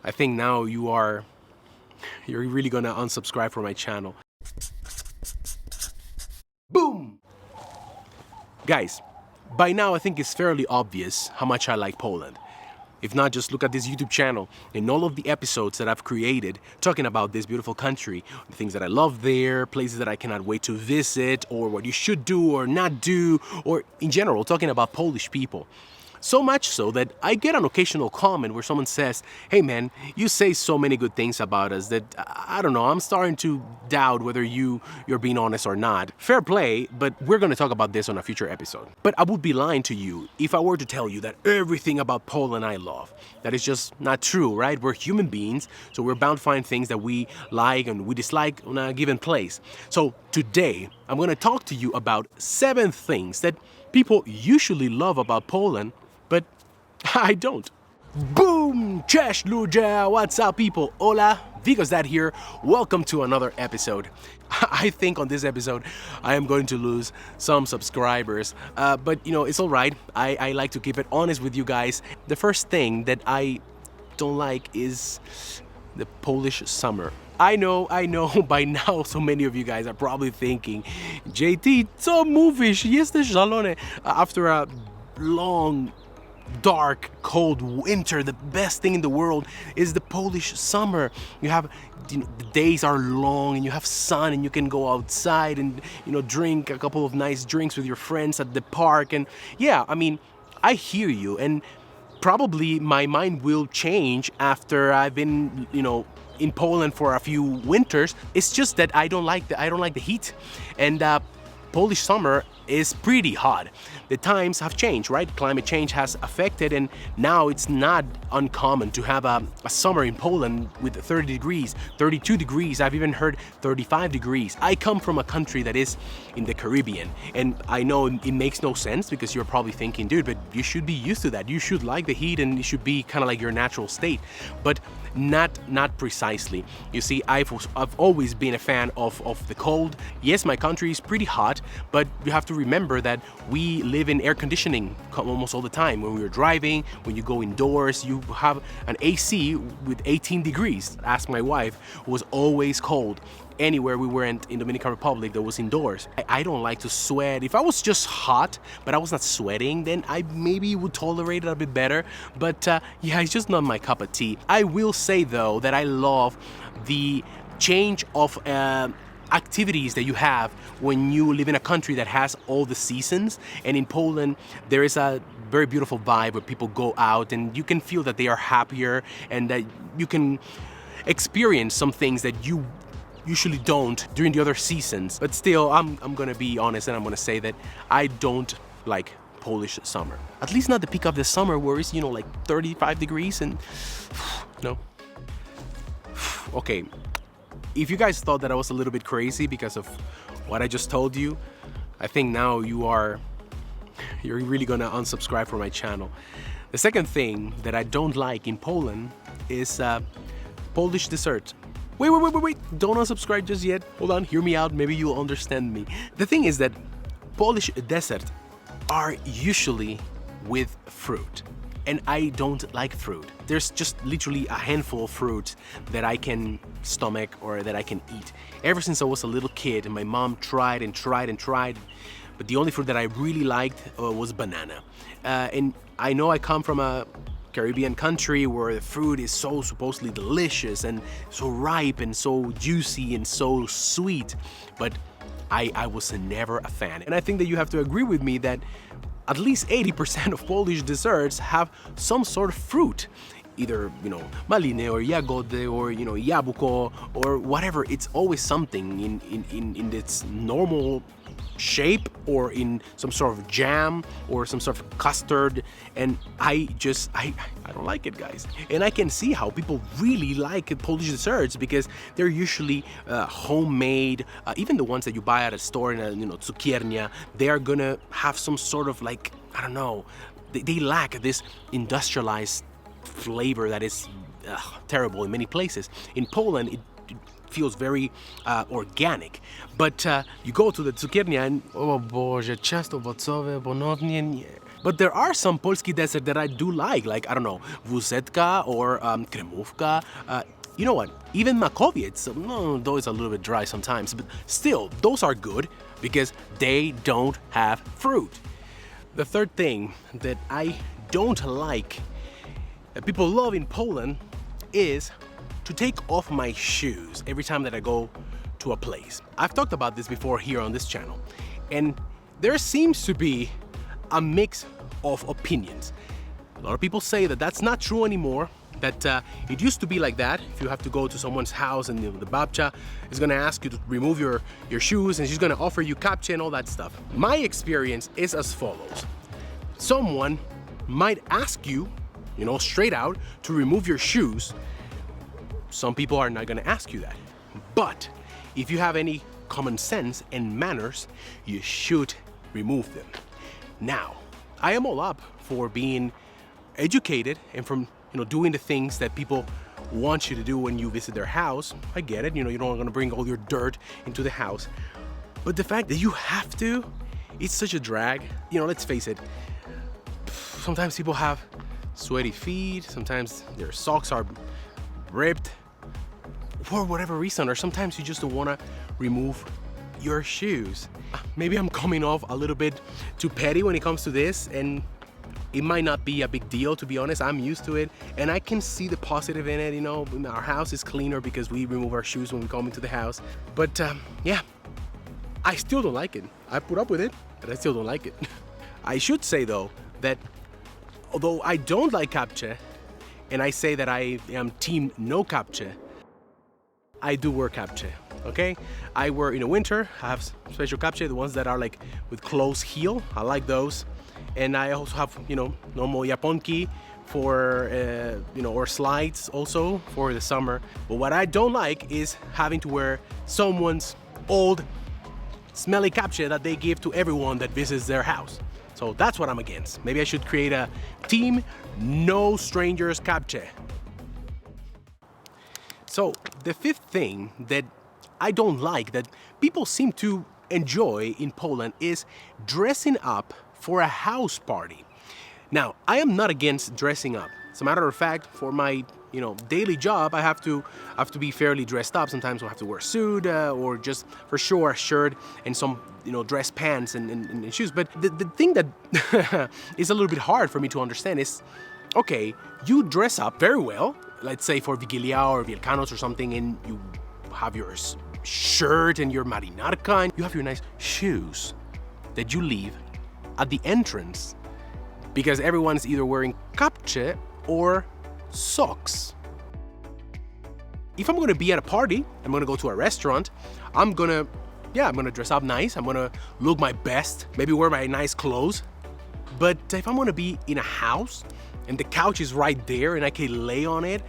I think now you're really gonna unsubscribe from my channel. Boom! Guys, by now I think it's fairly obvious how much I like Poland. If not, just look at this YouTube channel and all of the episodes that I've created talking about this beautiful country, the things that I love there, places that I cannot wait to visit, or what you should do or not do, or in general, talking about Polish people. So much so that I get an occasional comment where someone says, hey man, you say so many good things about us that, I don't know, I'm starting to doubt whether you're being honest or not. Fair play, but we're gonna talk about this on a future episode. But I would be lying to you if I were to tell you that everything about Poland I love. That is just not true, right? We're human beings, so we're bound to find things that we like and we dislike on a given place. So today, I'm gonna talk to you about 7 things that people usually love about Poland, but I don't. Boom! Cześć ludzie! What's up people? Hola! VIGO'S here. Welcome to another episode. I think on this episode I am going to lose some subscribers, but you know, it's alright. I like to keep it honest with you guys. The first thing that I don't like is the Polish summer. I know, by now so many of you guys are probably thinking, JT, co mówisz? Jesteś szalony. After a long, dark, cold winter, the best thing in the world is the Polish summer. You have, the days are long and you have sun and you can go outside and, drink a couple of nice drinks with your friends at the park. And yeah, I mean, I hear you, and probably my mind will change after I've been, in Poland for a few winters. It's just that I don't like the heat, and Polish summer is pretty hot. The times have changed, right? Climate change has affected, and now it's not uncommon to have a summer in Poland with 30 degrees, 32 degrees, I've even heard 35 degrees. I come from a country that is in the Caribbean, and I know it makes no sense because you're probably thinking, dude, but you should be used to that. You should like the heat and it should be kind of like your natural state. But not precisely. You see, I've always been a fan of the cold. Yes, my country is pretty hot, but you have to remember that we live in air conditioning almost all the time. When we're driving, when you go indoors, you have an AC with 18 degrees. Ask my wife, who was always cold. Anywhere we went in Dominican Republic that was indoors. I don't like to sweat. If I was just hot, but I was not sweating, then I maybe would tolerate it a bit better. But yeah, it's just not my cup of tea. I will say though that I love the change of activities that you have when you live in a country that has all the seasons. And in Poland, there is a very beautiful vibe where people go out and you can feel that they are happier and that you can experience some things that you usually don't during the other seasons. But still, I'm gonna be honest and I'm gonna say that I don't like Polish summer. At least not the peak of the summer where it's, like 35 degrees and no. Okay, if you guys thought that I was a little bit crazy because of what I just told you, I think now you're really gonna unsubscribe from my channel. The second thing that I don't like in Poland is Polish dessert. Wait, don't unsubscribe just yet. Hold on, hear me out, maybe you'll understand me. The thing is that Polish desserts are usually with fruit, and I don't like fruit. There's just literally a handful of fruit that I can stomach or that I can eat. Ever since I was a little kid, my mom tried, but the only fruit that I really liked was banana. And I know I come from a Caribbean country where the fruit is so supposedly delicious and so ripe and so juicy and so sweet, but I was never a fan. And I think that you have to agree with me that at least 80% of Polish desserts have some sort of fruit. Either, maliny or jagody or, jabłko or whatever. It's always something in its normal shape or in some sort of jam or some sort of custard, and I don't like it, guys. And I can see how people really like Polish desserts because they're usually homemade. Even the ones that you buy at a store in a cukiernia, they are gonna have some sort of like, I don't know, they lack this industrialized flavor that is terrible in many places. In Poland, it feels very organic. But you go to the cukiernia and oh Boże, ciasto owocowe, ponownie nie. But there are some Polski desserts that I do like, I don't know, wusetka or kremówka. You know what, even makowiec, though it's a little bit dry sometimes, but still, those are good because they don't have fruit. The third thing that I don't like, that people love in Poland, is to take off my shoes every time that I go to a place. I've talked about this before here on this channel, and there seems to be a mix of opinions. A lot of people say that that's not true anymore, that it used to be like that. If you have to go to someone's house and the babcia is gonna ask you to remove your shoes and she's gonna offer you kapcie and all that stuff. My experience is as follows. Someone might ask you, straight out to remove your shoes. Some people are not gonna ask you that. But if you have any common sense and manners, you should remove them. Now, I am all up for being educated and from doing the things that people want you to do when you visit their house. I get it, you don't want to bring all your dirt into the house. But the fact that you have to, it's such a drag. Let's face it, sometimes people have sweaty feet, sometimes their socks are ripped for whatever reason, or sometimes you just don't want to remove your shoes. Maybe I'm coming off a little bit too petty when it comes to this, and it might not be a big deal, to be honest. I'm used to it, and I can see the positive in it. Our house is cleaner because we remove our shoes when we come into the house. But yeah, I still don't like it. I put up with it, but I still don't like it. I should say though that although I don't like kapcie, and I say that I am team no kapcie, I do wear kapcie, okay? I wear in the winter, I have special kapcie, the ones that are like with closed heel. I like those. And I also have, normal japonki for, or slides also for the summer. But what I don't like is having to wear someone's old, smelly kapcie that they give to everyone that visits their house. So that's what I'm against. Maybe I should create a team, no strangers kapcie. So the fifth thing that I don't like, that people seem to enjoy in Poland, is dressing up for a house party. Now, I am not against dressing up. As a matter of fact, for my daily job, I have to be fairly dressed up. Sometimes I'll have to wear a suit or just for sure a shirt and some dress pants and shoes. But the thing that is a little bit hard for me to understand is, okay, you dress up very well, let's say for Vigilia or Wielkanoc or something, and you have your shirt and your marynarka, and you have your nice shoes that you leave at the entrance because everyone's either wearing kapcie or socks. If I'm gonna be at a party, I'm gonna go to a restaurant, I'm gonna dress up nice, I'm gonna look my best, maybe wear my nice clothes. But if I'm gonna be in a house and the couch is right there and I can lay on it,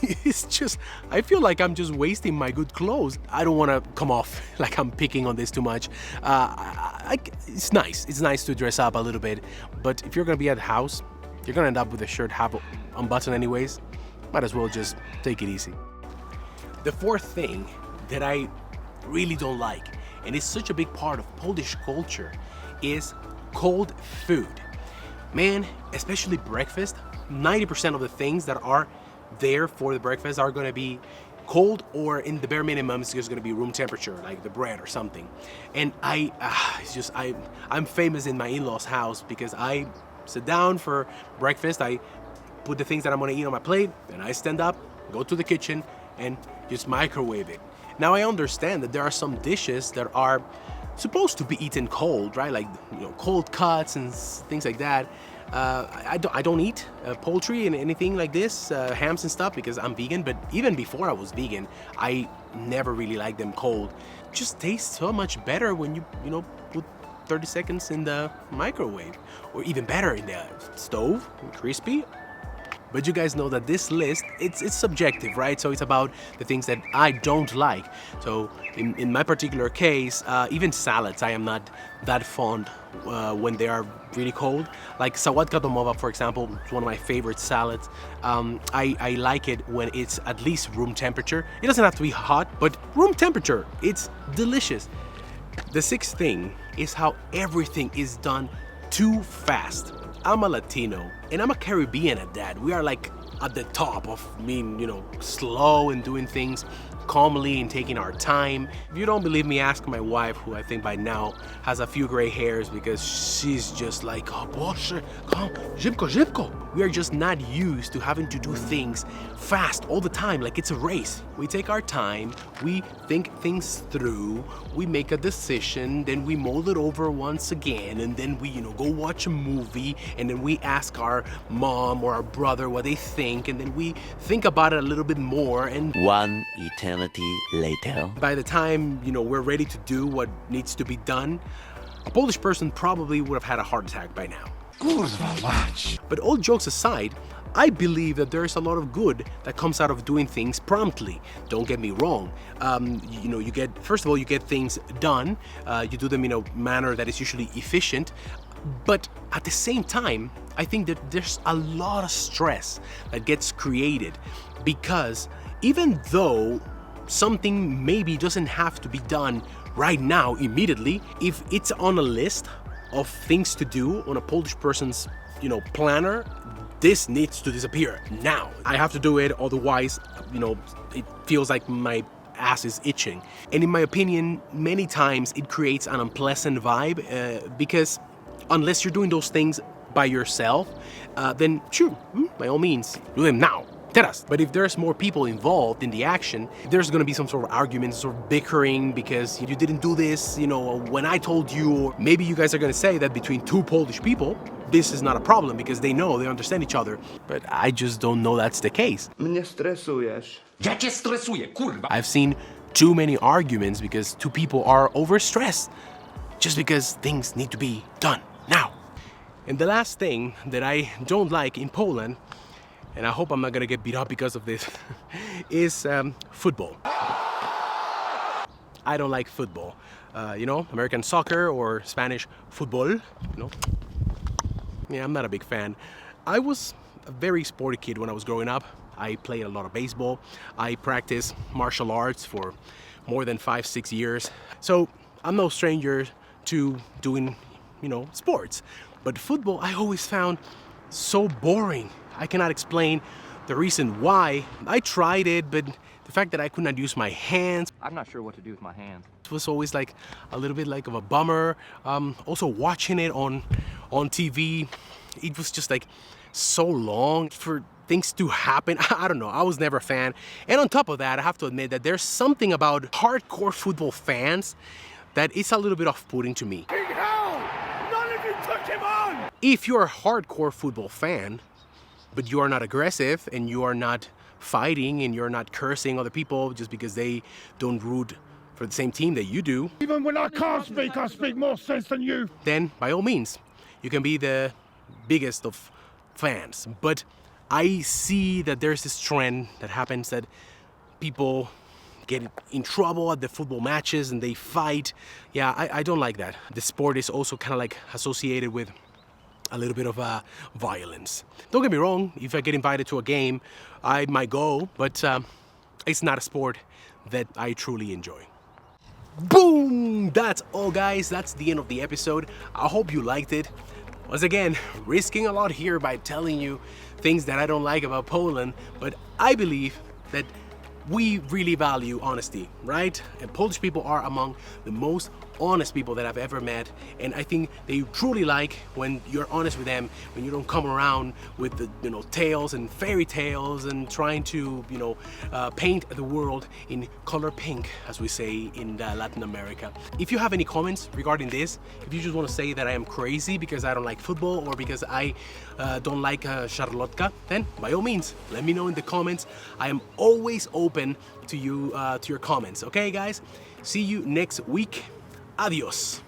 it's just, I feel like I'm just wasting my good clothes. I don't want to come off like I'm picking on this too much. It's nice to dress up a little bit, but if you're gonna be at the house, you're gonna end up with a shirt half unbuttoned anyways. Might as well just take it easy. The fourth thing that I really don't like, and it's such a big part of Polish culture, is cold food. Man, especially breakfast, 90% of the things that are there for the breakfast are gonna be cold, or in the bare minimum it's just gonna be room temperature, like the bread or something. And I'm famous in my in-laws' house because I sit down for breakfast, I put the things that I'm gonna eat on my plate, and I stand up, go to the kitchen, and just microwave it. Now I understand that there are some dishes that are supposed to be eaten cold, right? Like cold cuts and things like that. I don't eat poultry and anything like this, hams and stuff, because I'm vegan. But even before I was vegan, I never really liked them cold. It just tastes so much better when you put 30 seconds in the microwave, or even better in the stove, crispy. But you guys know that this list, it's subjective, right? So it's about the things that I don't like. So in my particular case, even salads, I am not that fond when they are really cold. Like sałatka domowa, for example, is one of my favorite salads. I like it when it's at least room temperature. It doesn't have to be hot, but room temperature, it's delicious. The sixth thing is how everything is done too fast. I'm a Latino and I'm a Caribbean at that. We are like at the top of being, slow and doing things calmly and taking our time. If you don't believe me, ask my wife, who I think by now has a few gray hairs, because she's just like, oh, Boże, come, szybko. We are just not used to having to do things fast all the time, like it's a race. We take our time, we think things through, we make a decision, then we mull it over once again, and then we, go watch a movie, and then we ask our mom or our brother what they think, and then we think about it a little bit more, and one eternity later. By the time, we're ready to do what needs to be done, a Polish person probably would have had a heart attack by now. But all jokes aside, I believe that there's a lot of good that comes out of doing things promptly. Don't get me wrong. First of all, you get things done. You do them in a manner that is usually efficient. But at the same time, I think that there's a lot of stress that gets created, because even though something maybe doesn't have to be done right now, immediately, if it's on a list of things to do on a Polish person's, planner, this needs to disappear now. I have to do it, otherwise, it feels like my ass is itching. And in my opinion, many times it creates an unpleasant vibe, because unless you're doing those things by yourself, then sure, by all means, do them now. But if there's more people involved in the action, there's gonna be some sort of arguments, sort of bickering, because you didn't do this, when I told you. Or maybe you guys are gonna say that between two Polish people, this is not a problem because they understand each other. But I just don't know that's the case. Mnie stresujesz. Ja cię stresuję, kurwa! I've seen too many arguments because two people are overstressed just because things need to be done now. And the last thing that I don't like in Poland, and I hope I'm not gonna get beat up because of this, is football. I don't like football. American soccer or Spanish football, Yeah, I'm not a big fan. I was a very sporty kid when I was growing up. I played a lot of baseball. I practiced martial arts for more than 5-6 years. So I'm no stranger to doing, sports. But football, I always found so boring. I cannot explain the reason why. I tried it, but the fact that I could not use my hands, I'm not sure what to do with my hands. it was always like a little bit like of a bummer. Also watching it on TV, it was just like so long for things to happen. I don't know, I was never a fan. And on top of that, I have to admit that there's something about hardcore football fans that is a little bit off-putting to me. Mikhail! None of you took him on! If you're a hardcore football fan, but you are not aggressive and you are not fighting and you're not cursing other people just because they don't root for the same team that you do, Even when I can't speak, I speak more sense than you. then by all means, you can be the biggest of fans. But I see that there's this trend that happens that people get in trouble at the football matches and they fight. Yeah, I don't like that. The sport is also kind of like associated with a little bit of violence. Don't get me wrong, if I get invited to a game, I might go, but it's not a sport that I truly enjoy. Boom! That's all, guys. That's the end of the episode. I hope you liked it. Once again, risking a lot here by telling you things that I don't like about Poland, but I believe that we really value honesty, right? And Polish people are among the most honest people that I've ever met, and I think they truly like when you're honest with them, when you don't come around with the tales and fairy tales and trying to paint the world in color pink, as we say in Latin America. If you have any comments regarding this, if you just want to say that I am crazy because I don't like football or because I don't like Charlotka, then by all means let me know in the comments. I am always open to your comments. Okay, guys, see you next week. Adios.